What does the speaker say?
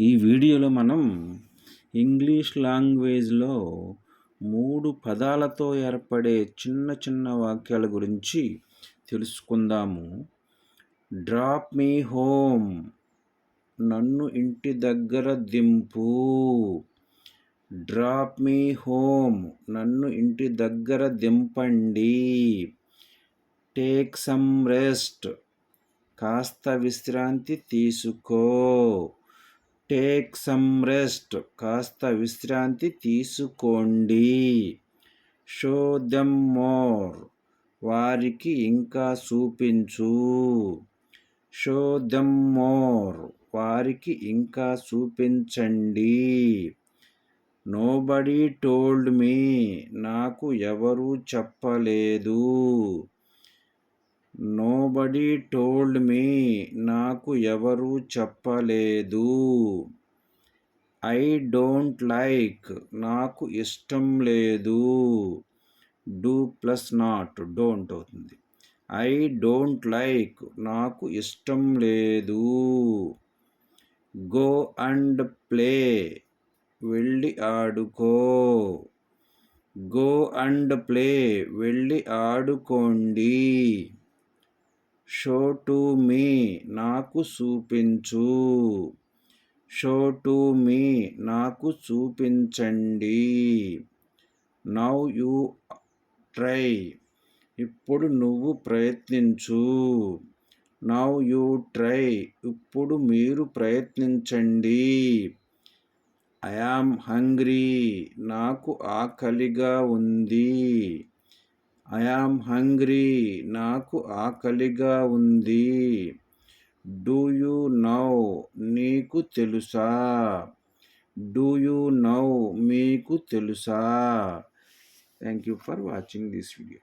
ఈ వీడియోలో మనం ఇంగ్లీష్ లాంగ్వేజ్లో 3 పదాలతో ఏర్పడే చిన్న చిన్న వాక్యాల గురించి తెలుసుకుందాము. డ్రాప్ మీ హోమ్, నన్ను ఇంటి దగ్గర దింపు. డ్రాప్ మీ హోమ్, నన్ను ఇంటి దగ్గర దింపండి. టేక్ సమ్ రెస్ట్, కాస్త విశ్రాంతి తీసుకో. టేక్ సమ్ రెస్ట్, కాస్త విశ్రాంతి తీసుకోండి. షో దెమ్ మోర్, వారికి ఇంకా చూపించు. షో దెమ్ మోర్, వారికి ఇంకా చూపించండి. నోబడీ టోల్డ్ మీ, నాకు ఎవరూ చెప్పలేదు. నోబడీ టోల్డ్ మీ, నాకు ఎవరూ చెప్పలేదు. ఐ డోంట్ లైక్, నాకు ఇష్టం లేదు. డూ ప్లస్ నాట్ డోంట్ అవుతుంది. ఐ డోంట్ లైక్, నాకు ఇష్టం లేదు. గో అండ్ ప్లే, వెళ్ళి ఆడుకో. గో అండ్ ప్లే, వెళ్ళి ఆడుకోండి. షో టు మీ, నాకు చూపించు. షో టు మీ, నాకు చూపించండి. నౌ యూ ట్రై, ఇప్పుడు నువ్వు ప్రయత్నించు. నౌ యూ ట్రై, ఇప్పుడు మీరు ప్రయత్నించండి. ఐ యామ్ హంగ్రీ, నాకు ఆకలిగా ఉంది. ఐ యామ్ హంగ్రీ, నాకు ఆకలిగా ఉంది. డూ యూ నౌ, నీకు తెలుసా. డూ యూ నౌ, మీకు తెలుసా. Thank you for watching this video.